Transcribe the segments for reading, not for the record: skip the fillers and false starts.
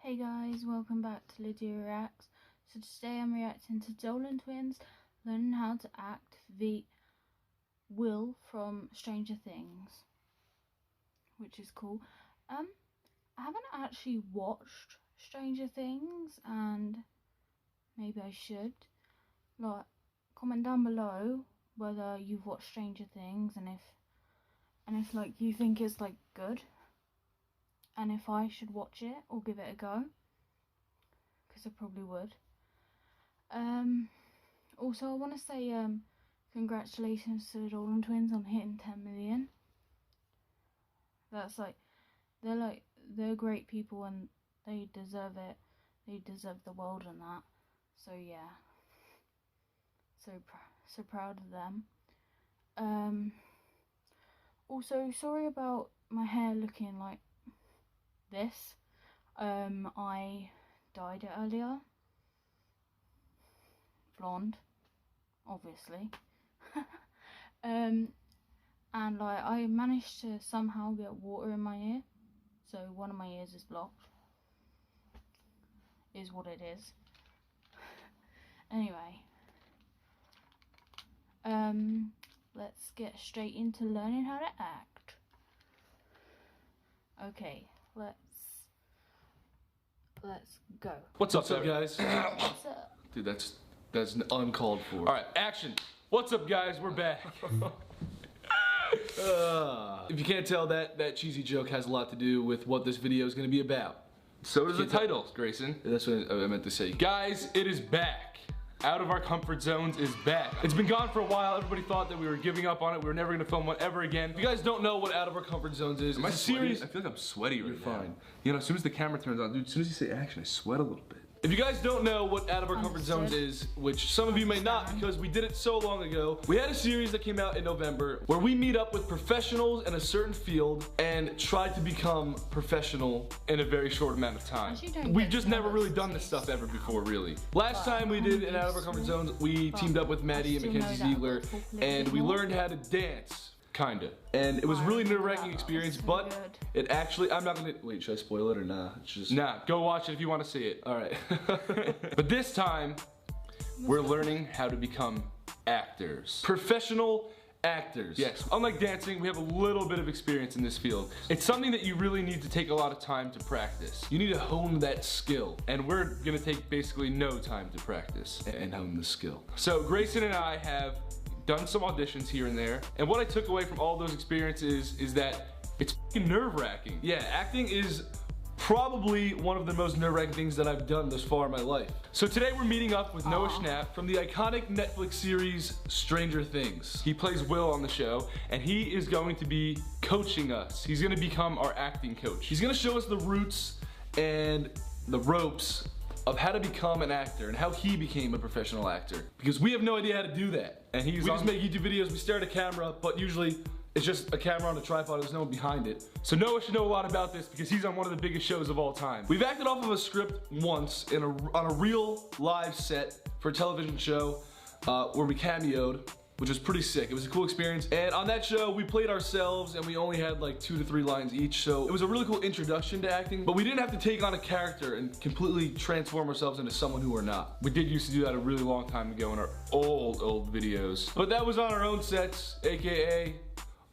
Hey guys, welcome back to Lydia Reacts. So today I'm reacting to Dolan Twins learning how to act the Will from Stranger Things, which is cool. I haven't actually watched Stranger Things, and maybe I should. Like, comment down below whether you've watched Stranger Things and if like you think it's like good, and if I should watch it or give it a go, because I probably would. Also I want to say congratulations to the Dolan Twins on hitting 10 million. That's like, they're great people and they deserve it. They deserve the world and that. So yeah, so proud of them. Also, sorry about my hair looking like this. I dyed it earlier. Blonde, obviously. And like I managed to somehow get water in my ear, so one of my ears is blocked. Is what it is. Anyway, let's get straight into learning how to act. Okay, let's go. What's up guys? What's up? Dude, that's uncalled for. Alright, action. What's up guys, we're back. If you can't tell, that cheesy joke has a lot to do with what this video is going to be about. So does the title, Grayson. That's what I meant to say. Guys, it is back. Out of Our Comfort Zones is back. It's been gone for a while. Everybody thought that we were giving up on it. We were never gonna film one ever again. If you guys don't know what Out of Our Comfort Zones is, Am I it's a serious? series. I feel like I'm sweaty right now. Fine. You know, as soon as the camera turns on, dude, as soon as you say action, I sweat a little bit. If you guys don't know what Out of Our Comfort Zones is, which some of you may not because we did it so long ago, we had a series that came out in November where we meet up with professionals in a certain field and try to become professional In a very short amount of time. We've just never really done this stuff ever before, really. Last time we did an Out of Our Comfort Zones, we teamed up with Maddie and Mackenzie Ziegler, and we learned how to dance. Kinda. And it was really nerve-wracking experience, but it actually, I'm not gonna, wait, should I spoil it or nah? It's just, Nah, go watch it if you want to see it. alright. But this time, we're learning how to become actors. Professional actors. Yes, unlike dancing, we have a little bit of experience in this field. It's something that you really need to take a lot of time to practice. You need to hone that skill. And we're gonna take basically no time to practice. And hone the skill. So Grayson and I have done some auditions here and there, and what I took away from all those experiences is that it's fucking nerve-wracking. Yeah, acting is probably one of the most nerve-wracking things that I've done thus far in my life. So today we're meeting up with Noah Schnapp. From the iconic Netflix series, Stranger Things. He plays Will on the show, and he is going to be coaching us. He's gonna become our acting coach. He's gonna show us the roots and the ropes of how to become an actor and how he became a professional actor. Because we have no idea how to do that. And we just make YouTube videos, we stare at a camera, but usually it's just a camera on a tripod, there's no one behind it. So Noah should know a lot about this because he's on one of the biggest shows of all time. We've acted off of a script once on a real live set for a television show where we cameoed, which was pretty sick. It was a cool experience. And on that show, we played ourselves and we only had like 2 to 3 lines each. So it was a really cool introduction to acting, but we didn't have to take on a character and completely transform ourselves into someone who we're not. We did used to do that a really long time ago in our old videos. But that was on our own sets, AKA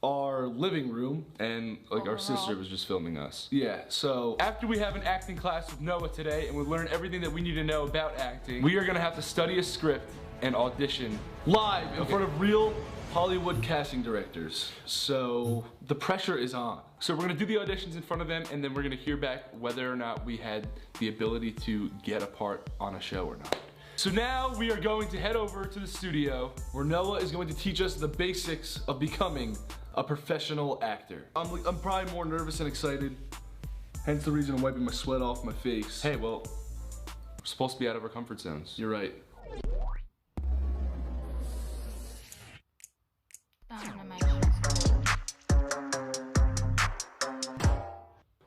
our living room. And like our sister was just filming us. Yeah, so after we have an acting class with Noah today and we learn everything that we need to know about acting, we are gonna have to study a script and audition live in front of real Hollywood casting directors. So the pressure is on. So we're gonna do the auditions in front of them, and then we're gonna hear back whether or not we had the ability to get a part on a show or not. So now we are going to head over to the studio where Noah is going to teach us the basics of becoming a professional actor. I'm probably more nervous and excited, hence the reason I'm wiping my sweat off my face. Hey, well, we're supposed to be out of our comfort zones. You're right.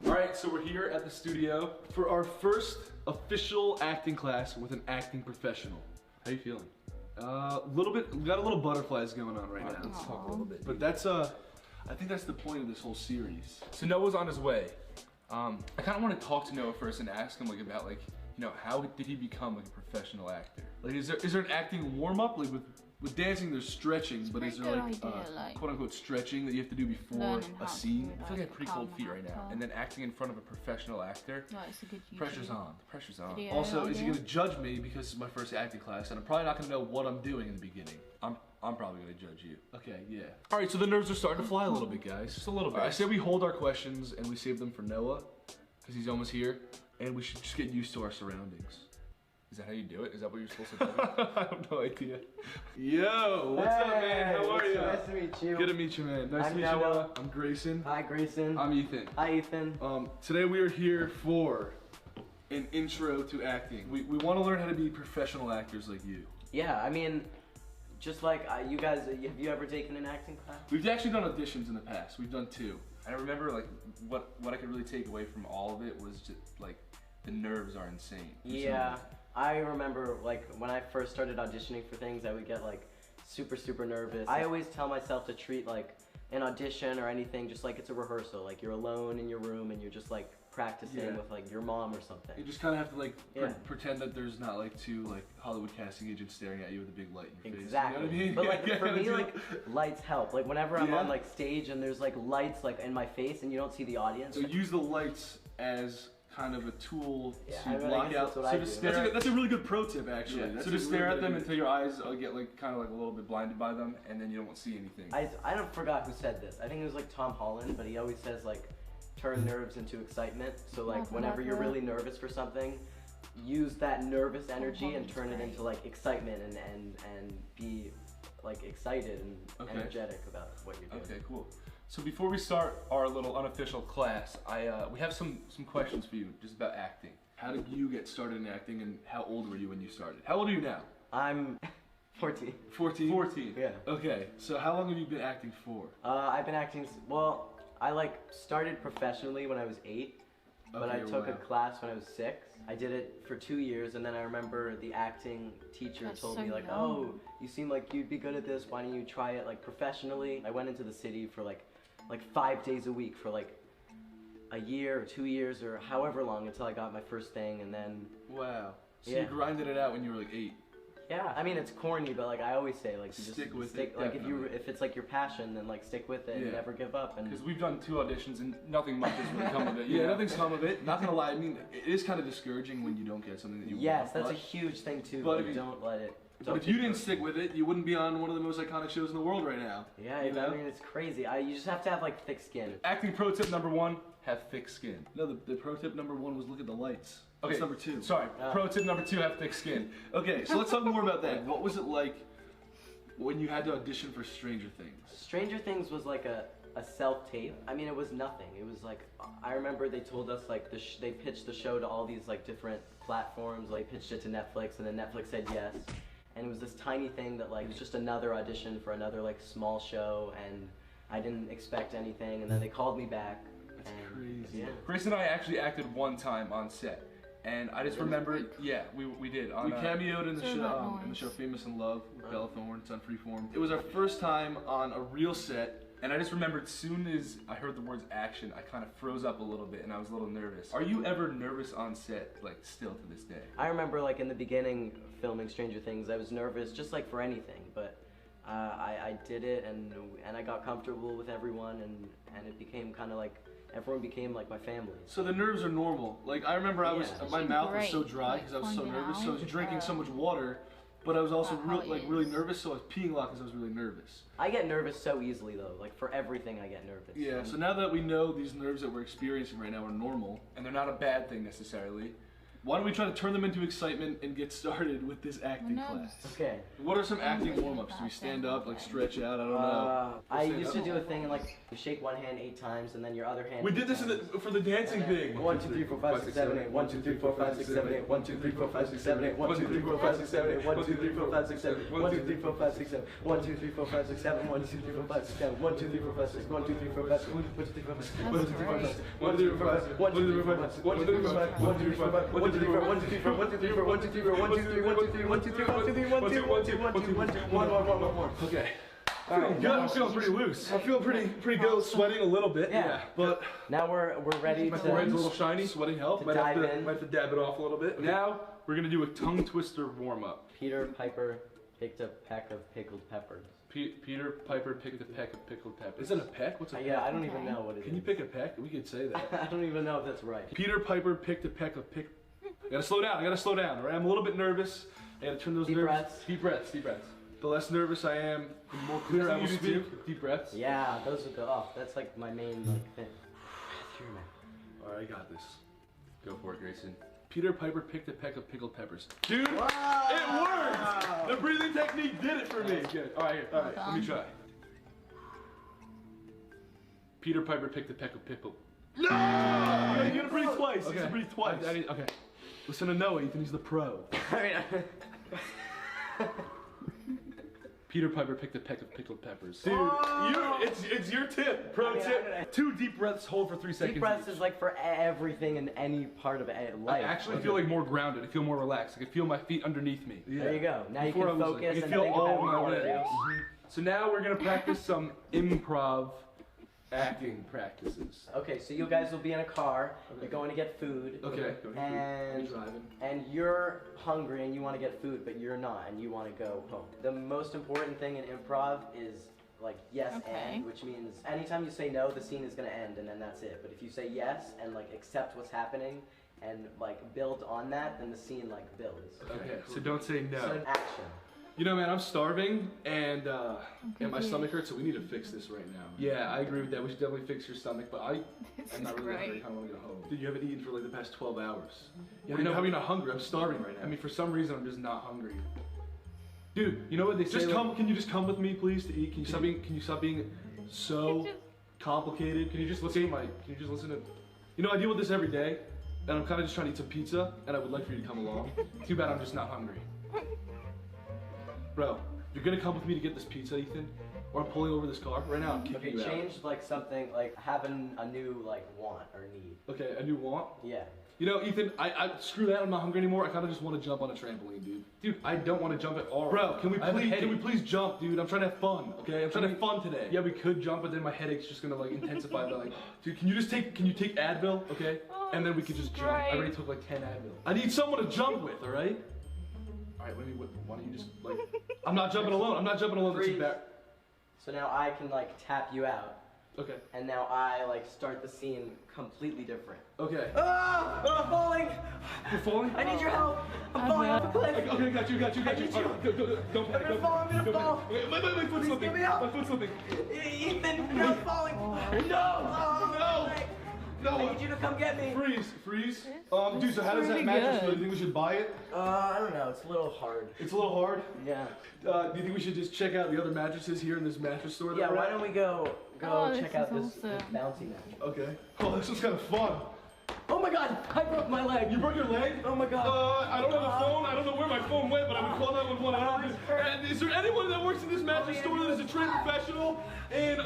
Alright, so we're here at the studio for our first official acting class with an acting professional. How you feeling? Little bit, we got a little butterflies going on right now. Let's talk a little bit. But that's I think that's the point of this whole series. So Noah's on his way. I kind of want to talk to Noah first and ask him like about like, you know, how did he become like a professional actor? Like, is there an acting warm up? Like with dancing, there's stretching, but is there like, quote unquote stretching that you have to do before a scene? I feel like I have pretty cold feet right now. And then acting in front of a professional actor. No, it's a good Pressure's on. The pressure's on. Video Also, is he idea. gonna judge me because it's my first acting class, and I'm probably not gonna know what I'm doing in the beginning. I'm probably gonna judge you. Okay, yeah. All right, so the nerves are starting to fly a little bit, guys. Just a little bit. All right, I say we hold our questions and we save them for Noah, because he's almost here, and we should just get used to our surroundings. Is that how you do it? Is that what you're supposed to do? I have no idea. Yo, what's up, man? How are you? Nice to meet you. Good to meet you, man. Nice to meet you, Noah. I'm Grayson. Hi, Grayson. I'm Ethan. Hi, Ethan. Today we are here for an intro to acting. We want to learn how to be professional actors like you. Yeah, I mean, just like you guys, have you ever taken an acting class? We've actually done auditions in the past. We've done 2. And I remember like what I could really take away from all of it was just like the nerves are insane. Yeah, I remember like when I first started auditioning for things, I would get like super nervous. I always tell myself to treat like an audition or anything just like it's a rehearsal. Like you're alone in your room and you're just like practicing with like your mom or something. You just kind of have to like pretend that there's not like 2 like Hollywood casting agents staring at you with a big light in your Exactly. face. You know But what I mean? like for me, like lights help. Like whenever I'm on like stage and there's like lights like in my face and you don't see the audience. So use the lights as kind of a tool to I block guess out. that's what I do. That's a really good pro tip, actually. Yeah, so just stare at them until your eyes get like kind of like a little bit blinded by them, and then you don't see anything. I don't forgot who said this. I think it was like Tom Holland, but he always says like turn nerves into excitement. So like whenever you're really nervous for something, use that nervous energy and turn it into like excitement and be like excited and energetic about what you're doing. Okay, cool. So before we start our little unofficial class, we have some questions for you just about acting. How did you get started in acting, and how old were you when you started? How old are you now? I'm 14. 14? 14. Yeah. Okay, so how long have you been acting for? I've been acting, well, I like started professionally when I was 8, but I took a class when I was 6. I did it for 2 years, and then I remember the acting teacher told me like, oh, you seem like you'd be good at this, why don't you try it like professionally? I went into the city for like 5 days a week for like a year or 2 years or however long until I got my first thing, and then wow. So you grinded it out when you were like 8. Yeah, I mean it's corny, but like I always say, like you stick with it. Like if it's like your passion, then like stick with it and never give up. And because we've done 2 auditions and nothing much has really come of it. Yeah, nothing's come of it. Not gonna lie, I mean it is kind of discouraging when you don't get something that you want. Yes, that's a huge thing too. But like, don't let it. But if you didn't stick with it, you wouldn't be on one of the most iconic shows in the world right now. Yeah, I mean it's crazy. You just have to have like thick skin. Acting pro tip number 1: have thick skin. No, the pro tip number 1 was look at the lights. Okay, that's number 2. Sorry, pro tip number 2: have thick skin. Okay, so let's talk more about that. What was it like when you had to audition for Stranger Things? Stranger Things was like a self-tape. I mean, it was nothing. It was like, I remember they told us like they pitched the show to all these like different platforms. Like pitched it to Netflix, and then Netflix said yes. And it was this tiny thing that like was just another audition for another like small show, and I didn't expect anything. And then they called me back. That's crazy. Yeah. Grace and I actually acted one time on set. And I just remember, yeah, we did. We cameoed in the show Famous in Love with Bella Thorne. It's on Freeform. It was our first time on a real set. And I just remembered, as soon as I heard the words action, I kind of froze up a little bit and I was a little nervous. Are you ever nervous on set, like still to this day? I remember like in the beginning filming Stranger Things, I was nervous just like for anything, but I did it and I got comfortable with everyone and it became kind of like, everyone became like my family. So the nerves are normal. Like I remember my mouth was so dry because I was so nervous, so I was drinking so much water. But I was also really nervous, so I was peeing a lot because I was really nervous. I get nervous so easily though, like for everything I get nervous. Yeah, so now that we know these nerves that we're experiencing right now are normal, and they're not a bad thing necessarily, why don't we try to turn them into excitement and get started with this acting class? Okay. What are some acting warm-ups? Do we stand up, like stretch out? I don't know. I used to do a thing and like you shake one hand 8 times and then your other hand. We did this for the dancing thing. 1, 2, 3, 4, 5, 6, 7, 8. 1, 2, 3, 4, 5, 6, 7, 8. 1, 2, 3, 4, 5, 6, 7, 8. 1, 2, 3, 4, 5, 6, 7, 8. 1, 2, 3, 4, 5, 6, 7. 1, 2, 3, 4, 5, 6, 7. 1, 2, 3, 4, 5, 6, 7. 1, 2, 3, 4, 5, 6, 7. 1, 2, 3, 4, 5, 6. 1, 2, 3, 4, 5, 6. 1, 2, 3, 4, 5, 6. 1, 2, 3, 4, 5, 6. 1, 2, 3, 4, 5, 6. 1, 2, 3, 4, 5, 6. 1, 2, 3, 4, 5, 6. 1, 2, 3, 4, 5, 6. 1, 2, 3, 4, 5, 1, 2, 3, 4, 1, 2, 3, 4, 1, 2, 3, 4, 1, 2, 3, 4, 1, 2, 3, 1, 2, 3, 1, 2, 3, 1, 2, 1, 2, 1, 2, 1, 1, 1, 1, 1. Okay. Alright, Good. I'm feeling pretty loose. I feel pretty good. Sweating a little bit. Yeah. But now we're ready My to forehead's a little shiny. sweating help. To Might have dive in. to dab it off a little bit. Now we're gonna do a tongue twister warm up. Peter Piper picked a peck of pickled peppers. Peter Piper picked a peck of pickled peppers. Is it a peck? What's a peck? Yeah, I don't even know what it is. Can you pick a peck? We could say that. I don't even know if that's right. Peter Piper picked a peck of pick. I gotta slow down. All right? I'm a little bit nervous. I gotta turn those Deep nerves. breaths. Deep breaths, deep breaths. The less nervous I am, the more clear I will speak. Deep breaths. Yeah, those are the that's like my main like thing. Through your mouth. All right, I got this. Go for it, Grayson. Peter Piper picked a peck of pickled peppers. Dude, Wow. it worked! The breathing technique did it for me. Good. All right, let me try. Peter Piper picked a peck of pickle. No! You gotta breathe twice. Okay. You gotta breathe twice. Okay. Listen to Noah, Ethan, he's the pro. Peter Piper picked a peck of pickled peppers. Dude, it's your tip. Pro tip. 2 deep breaths, hold for 3 seconds. Deep breaths is like for everything in any part of I life. actually feel like more grounded. I feel more relaxed. I can feel my feet underneath me. Yeah. There you go. Now Before you I can was focus like, I and can feel think all about what you my want to do. limbs. So now we're gonna practice some improv acting practices. Okay, so you guys will be in a car. Okay. You're going to get food. Okay. And driving. and you're hungry and you want to get food, but you're not, and you want to go home. The most important thing in improv is like yes and, which means anytime you say no, the scene is gonna end, and then that's it. But if you say yes and like accept what's happening and like build on that, then the scene like builds. Okay, so don't say no. So action. You know, man, I'm starving and my stomach hurts, so we need to fix this right now. Yeah, I agree with that. We should definitely fix your stomach, but I'm not really hungry. I want to go home. Dude, you haven't eaten for like the past 12 hours. Yeah, Well, how are you not hungry? I'm starving right now. I mean, for some reason, I'm just not hungry. dude, you know what they say? Just come. Can you just come with me, please, to eat? Can you stop being so complicated? Can you just listen to my? Can you just listen to? You know, I deal with this every day, and I'm kind of just trying to eat some pizza, and I would like for you to come along. Too bad I'm just not hungry. Bro, you're gonna come with me to get this pizza, Ethan? Or I'm pulling over this car right now. I'm kicking Okay, you out. change like something like having a new like want or need. Okay, a new want. Yeah. You know, Ethan, I screw that. I'm not hungry anymore. I kind of just want to jump on a trampoline, dude. Dude, I don't want to jump at all. Bro, can we I have a please headache. jump, dude? I'm trying to have fun. Okay, I'm trying to have fun today. Yeah, we could jump, but then my headache's just gonna like intensify. But like, Dude, can you take Advil, okay? Oh, And then we could just jump. I already took like 10 Advil. I need someone to jump with, all right? All right, why don't you just like? I'm not jumping alone. I'm not jumping alone. This is Freeze. bad. So now I can like tap you out, Okay. and now I like start the scene completely different. Okay. Ah! I'm falling! You're falling? I need your help! I'm falling off a cliff! Okay, got you. I need you. Don't panic. I'm gonna fall, I'm gonna fall. Wait, my foot's Please slipping. get me up. My foot's slipping. Ethan, I'm falling! No! No. I need you to come get me! Freeze. Dude, so how does that really mattress feel? good. Do you think we should buy it? I don't know, it's a little hard. It's a little hard. Yeah. Do you think we should just check out the other mattresses here in this mattress store? that Yeah, we're why at? don't we go Oh, check this out is this awesome. bouncy mattress. Okay. Oh, this was kind of fun. Oh my god, I broke my leg! You broke your leg? Oh my god. I don't have a phone. I don't know where my phone went, but I would call 911. it's hurt. And is there anyone that works in this mattress yeah, store that is a trained professional? And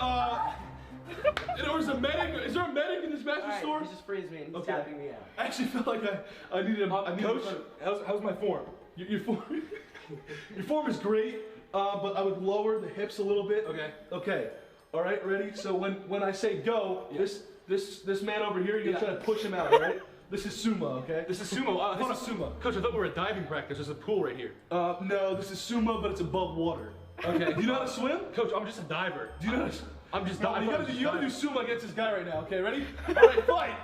or is a medic? Is there a medic in this mattress Alright, store? he just frees me and he's Okay. tapping me out. I actually feel like I need a Coach, how's my form? Your form, your form is great, but I would lower the hips a little bit. Okay. Okay. All right. Ready? So when I say go, this man over here, you're gonna try to push him out. All right. This is sumo. Okay. This is sumo. This is sumo. Coach, I thought we were at diving practice. There's a pool right here. No, this is sumo, but it's above water. Okay. Do you know how to swim? Coach, I'm just a diver. Do you know how to? I'm just No, diving. you gotta do sumo against this guy right now. Okay, ready? All right, fight.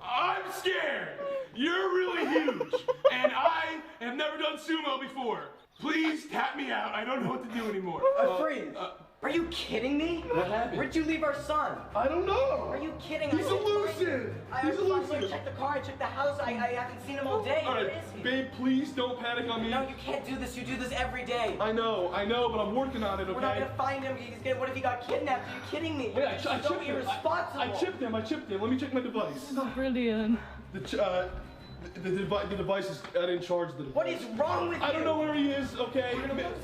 I'm scared. You're really huge, and I have never done sumo before. Please tap me out. I don't know what to do anymore. Freeze! Are you kidding me? What happened? Where'd you leave our son? I don't know. Are you kidding? He's elusive. He's I elusive. checked the car, I checked the house, I haven't seen him all day. All Where right, is he? babe, please don't panic on me. No, you can't do this. You do this every day. I know, but I'm working on it. We're not Okay. gonna find him. What if he got kidnapped? Are you kidding me? Wait, I You're chipped so him. irresponsible. I chipped him. Let me check my device. Brilliant. The device is. I didn't charge the device. What is wrong with you? I don't know where he is. Okay.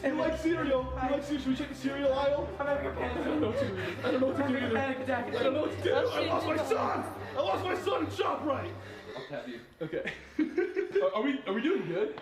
You like cereal? Should we check the cereal aisle? I'm having a panic. I don't know what to do. I don't know what to do I'm having a either. panic attack. I don't know what to do. I lost my son. I lost my son in ShopRite. have you. Okay. Are we doing good?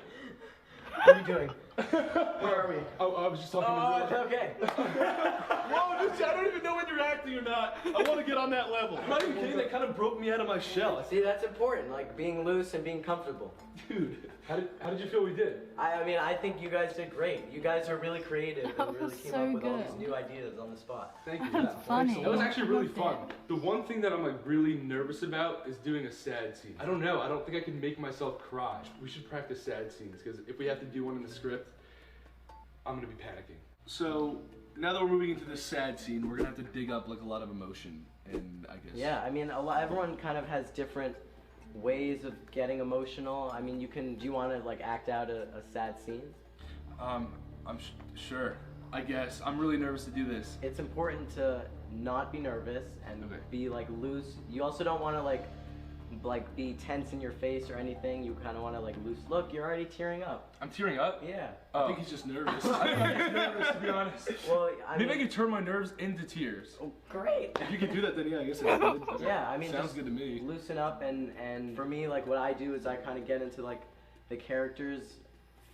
What are you doing? Where are we? Oh, I was just talking to you. Okay. Whoa, dude, I don't even know when you're acting or not. I want to get on that level. I'm not even kidding. That kind of broke me out of my shell. See, that's important, like being loose and being comfortable. Dude. How did you feel we did? I mean, I think you guys did great. You guys are really creative That and really was came so up with all good. these new ideas on the spot. Thank you. That was funny. That was actually really I loved fun. The one thing that I'm like really nervous about is doing a sad scene. I don't know. I don't think I can make myself cry. We should practice sad scenes because if we have to do one in the script, I'm gonna be panicking. So now that we're moving into this sad scene, we're gonna have to dig up like a lot of emotion, and I guess. Yeah, I mean, everyone kind of has different ways of getting emotional. I mean, do you want to like act out a sad scene? Sure. I guess I'm really nervous to do this. It's important to not be nervous and Okay. be like loose. You also don't want to like be tense in your face or anything. You kind of want to like loose. Look, you're already tearing up. I'm tearing up. Yeah. I think he's just nervous. I think I'm just nervous to be honest. Well, Maybe I could turn my nerves into tears. Oh, great. If you could do that, then yeah, I guess it's good. Yeah, I mean, sounds just good to me. loosen up and for me, like what I do is I kind of get into like the character's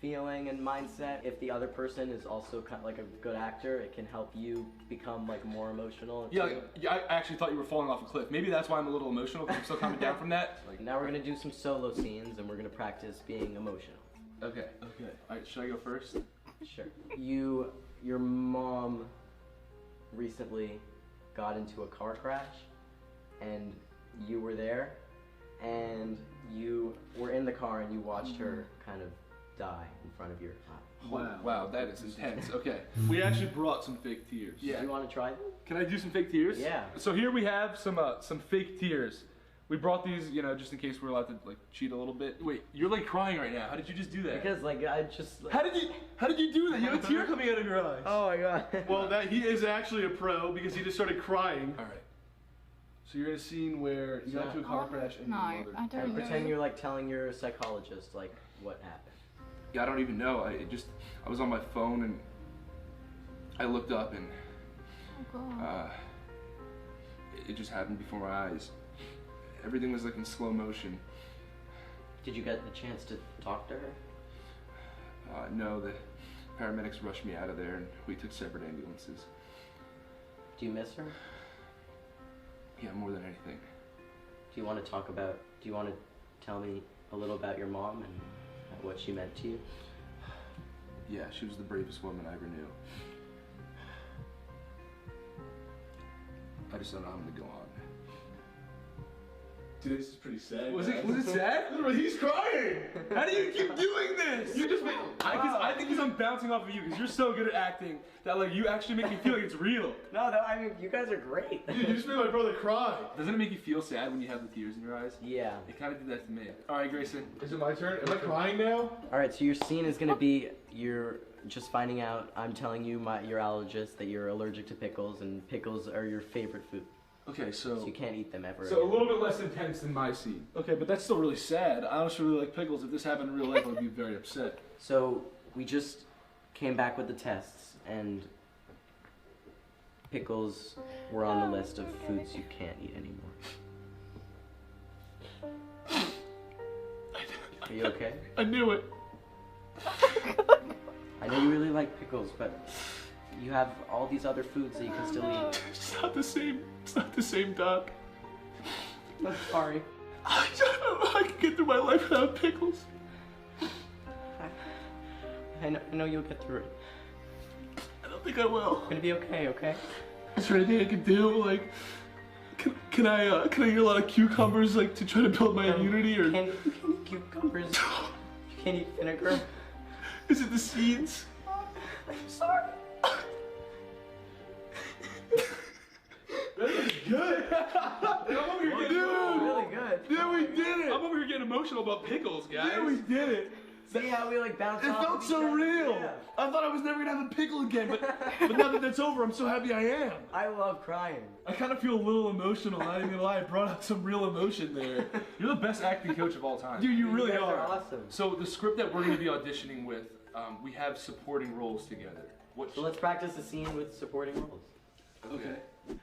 feeling and mindset. If the other person is also kind of like a good actor, it can help you become like more emotional. Yeah, too. I actually thought you were falling off a cliff. Maybe that's why I'm a little emotional because I'm still coming down from that. Like, Now we're gonna do some solo scenes and we're gonna practice being emotional. okay. Okay. All right. Should I go first? Sure. Your mom recently got into a car crash and you were there and you were in the car and you watched her kind of die in front of your eyes. Wow. Wow, that is intense. Okay. We actually brought some fake tears. Yeah. Do you want to try them? Can I do some fake tears? Yeah. So here we have some fake tears. We brought these, you know, just in case we're allowed to like cheat a little bit. Wait, you're like crying right now. How did you just do that? Because like I just. Like, How did you do that? You have a tear coming out of your eyes. oh my god. Well, he is actually a pro because he just started crying. All right. So you're in a scene where you got into a car crash and No, your I mother. And don't pretend know. you're like telling your psychologist like what happened. Yeah, I don't even know. I was on my phone and I looked up and Oh, God. it just happened before my eyes. Everything was like in slow motion. Did you get the chance to talk to her? No, the paramedics rushed me out of there and we took separate ambulances. Do you miss her? Yeah, more than anything. Do you want to tell me a little about your mom and what she meant to you? Yeah, she was the bravest woman I ever knew. I just don't know how I'm gonna go on. Dude, this is pretty sad. Was it sad? He's crying. How do you keep doing this? You just made. I think because I'm bouncing off of you because you're so good at acting that like you actually make me feel like it's real. No, I mean you guys are great. Dude, you just made my brother cry. Doesn't it make you feel sad when you have the tears in your eyes? Yeah. It kind of did that to me. All right, Grayson. Is it my turn? Am I crying now? All right, so your scene is gonna be you're just finding out. I'm telling you, your allergist, that you're allergic to pickles, and pickles are your favorite food, Okay, so you can't eat them ever. So a little bit less intense than my scene. Okay, but that's still really sad. I also really like pickles. If this happened in real life, I'd be very upset. So we just came back with the tests, and pickles were on the list of foods you can't eat anymore. Are you okay? I knew it. I know you really like pickles, but you have all these other foods that you can still eat. It's not the same. It's not the same, Doc. I'm sorry. I don't know how I can get through my life without pickles. I know you'll get through it. I don't think I will. It's gonna be okay, okay? Is there anything I can do? Like, can I eat a lot of cucumbers, like, to try to build my immunity, or You can't eat cucumbers. You can't eat vinegar. is it the seeds? I'm sorry. That is good. I'm over here getting, Really good. Yeah, we did it. I'm over here getting emotional about pickles, guys. Yeah, we did it. See how we like bounce It off felt of each so other? real. Yeah. I thought I was never gonna have a pickle again, but now that that's over, I'm so happy I am. I love crying. I kind of feel a little emotional. Not even gonna lie, I brought out some real emotion there. You're the best acting coach of all time. Dude, you really guys are. awesome. So the script that we're going to be auditioning with, we have supporting roles together. What? So let's practice the scene with supporting roles. Okay.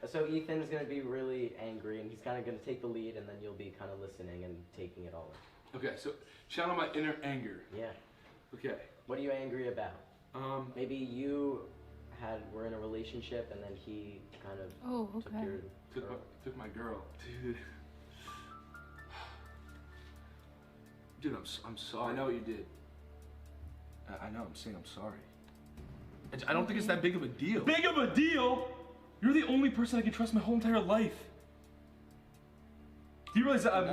So Ethan's gonna be really angry, and he's kind of gonna take the lead, and then you'll be kind of listening and taking it all in. Okay, so channel my inner anger. Yeah. Okay. What are you angry about? Maybe Maybe you were in a relationship, and then he kind of okay. took my girl, dude. Dude, I'm sorry. I know what you did. I know. I'm saying I'm sorry. I don't think it's that big of a deal. Big of a deal? You're the only person I can trust my whole entire life. Do you realize that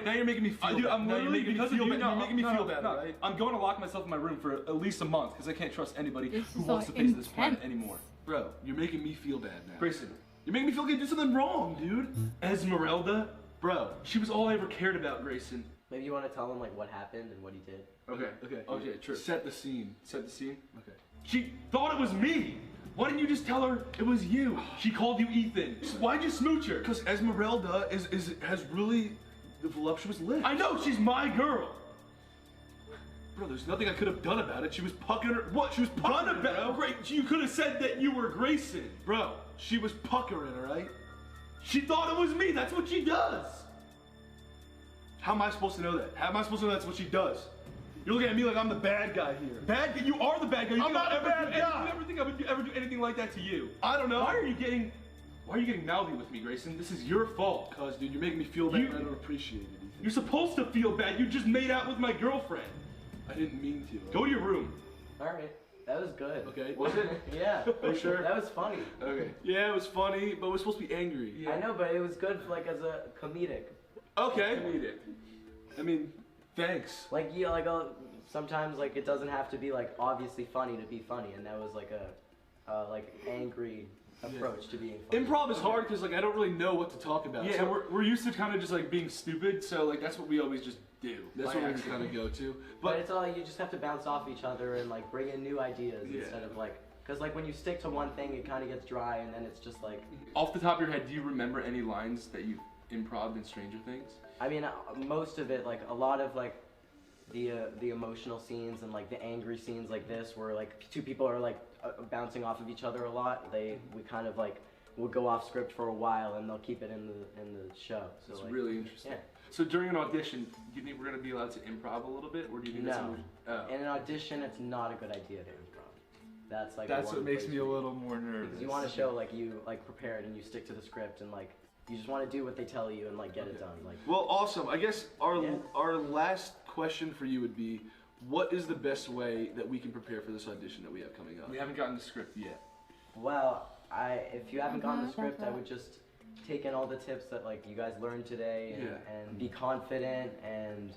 now you're making me feel bad. I'm literally because of you. You're making me feel bad, right? I'm going to lock myself in my room for at least a month because I can't trust anybody who walks the face of this planet anymore. Bro, you're making me feel bad now. Grayson, you're making me feel like I did something wrong, dude. Esmeralda, bro, she was all I ever cared about, Grayson. Maybe you want to tell him like what happened and what he did. Okay, true. Set the scene. Okay. She thought it was me. Why didn't you just tell her it was you? She called you Ethan. Why'd you smooch her? Because Esmeralda has really the voluptuous lips. I know, she's my girl. Bro, there's nothing I could have done about it. She was puckering her. What? She was puckering her, bro. Great. You could have said that you were Grayson. Bro, she was puckering, all right? She thought it was me. That's what she does. How am I supposed to know that? How am I supposed to know that's what she does? You're looking at me like I'm the bad guy here. Bad guy? You are the bad guy. I'm not a bad guy. You never think I would ever do anything like that to you. I don't know. Why are you getting mouthy with me, Grayson? This is your fault. Cause, dude, you're making me feel bad and I don't appreciate it, Ethan. You're supposed to feel bad. You just made out with my girlfriend. I didn't mean to. Go to your room. Alright, that was good. Okay. Was it? Yeah. Are you sure? That was funny. Okay. Yeah, it was funny, but we're supposed to be angry. Yeah. I know, but it was good like as a comedic. Okay. Comedic. I mean, thanks. Like sometimes like it doesn't have to be like obviously funny to be funny, and that was like a like angry approach to being funny. Improv is hard because like I don't really know what to talk about. Yeah, so we're used to kind of just like being stupid, so like that's what we always just do. That's what we kind of go to. But it's all you just have to bounce off each other and like bring in new ideas instead of like. Because like when you stick to one thing, it kind of gets dry, and then it's just like. Off the top of your head, do you remember any lines that you improv in Stranger Things? I mean, most of it, like a lot of like the emotional scenes and like the angry scenes like this, where like two people are like bouncing off of each other a lot. We kind of like will go off script for a while, and they'll keep it in the show. So it's like, really interesting. Yeah. So during an audition, do you think we're gonna be allowed to improv a little bit, or do you think In an audition, it's not a good idea to improv. That's like what makes me a little more nervous. Because you want to show like you like prepared and you stick to the script and like. You just want to do what they tell you and like get it done. Like. Well, awesome. I guess our last question for you would be, what is the best way that we can prepare for this audition that we have coming up? We haven't gotten the script yet. Well, if you haven't gotten the script, I would just take in all the tips that like you guys learned today and be confident and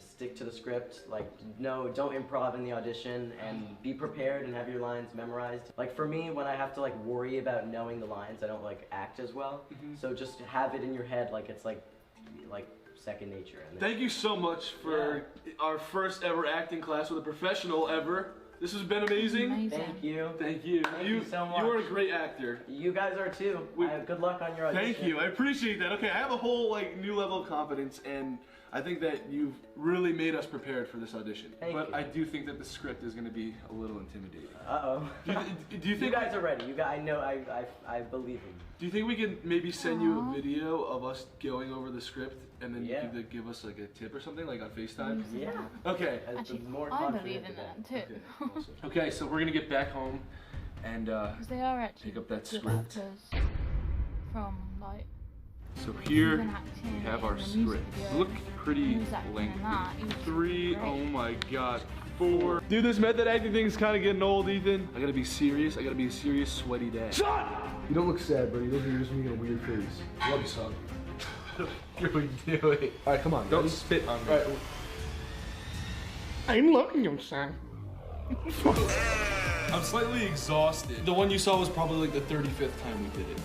stick to the script. Like don't improv in the audition and be prepared and have your lines memorized. Like for me, when I have to like worry about knowing the lines, I don't like act as well. So just have it in your head like it's like second nature. And thank you so much for our first ever acting class with a professional ever. This has been amazing. Thank you. Thank you. Thank you so much. You are a great actor. You guys are too. Good luck on your audition. Thank you. I appreciate that. Okay, I have a whole like new level of confidence, and I think that you've really made us prepared for this audition. But I do think that the script is going to be a little intimidating. Uh-oh. Do you think you guys are ready? I know. I believe in you. Do you think we can maybe send you a video of us going over the script, and then you can give us like a tip or something, like on FaceTime? Yeah. Okay. Actually, I believe in that too. Okay, awesome. Okay, so we're gonna get back home and they are actually pick up that script. From like. So here we have our script. Look pretty lengthy. Oh my God. 4. Dude, this method acting thing is kind of getting old, Ethan. I gotta be serious. I gotta be a serious, sweaty dad. Son! You don't look sad, bro. You look like you're just making a weird face. I love you, son. What are we doing? All right, come on. Don't spit on me. All right. I'm loving you, son. I'm slightly exhausted. The one you saw was probably like the 35th time we did it.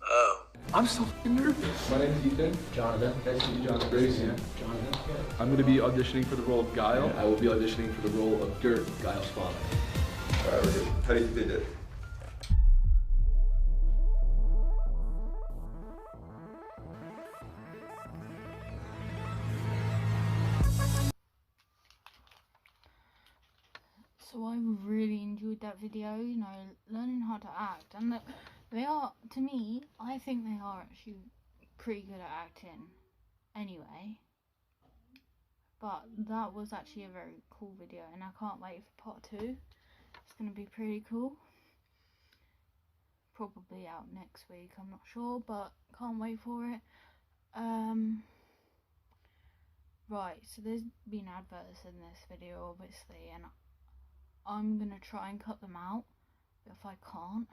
Oh. I'm so nervous. My name's Ethan. Jonathan. Nice to meet you, Jonathan. Jonathan. Yeah. I'm going to be auditioning for the role of Guile. Yeah. I will be auditioning for the role of Gert, Guile's father. Alright, we're good. How do you think they did? So I really enjoyed that video, learning how to act, and They are, to me, I think they are actually pretty good at acting anyway. But that was actually a very cool video, and I can't wait for part 2. It's going to be pretty cool. Probably out next week, I'm not sure, but can't wait for it. Right, so there's been adverts in this video, obviously, and I'm going to try and cut them out. But if I can't,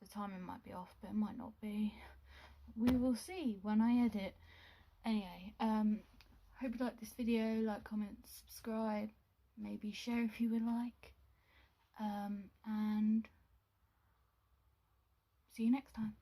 the timing might be off, but it might not be. We will see when I edit. Anyway, hope you liked this video. Like, comment, subscribe, maybe share if you would like. And see you next time.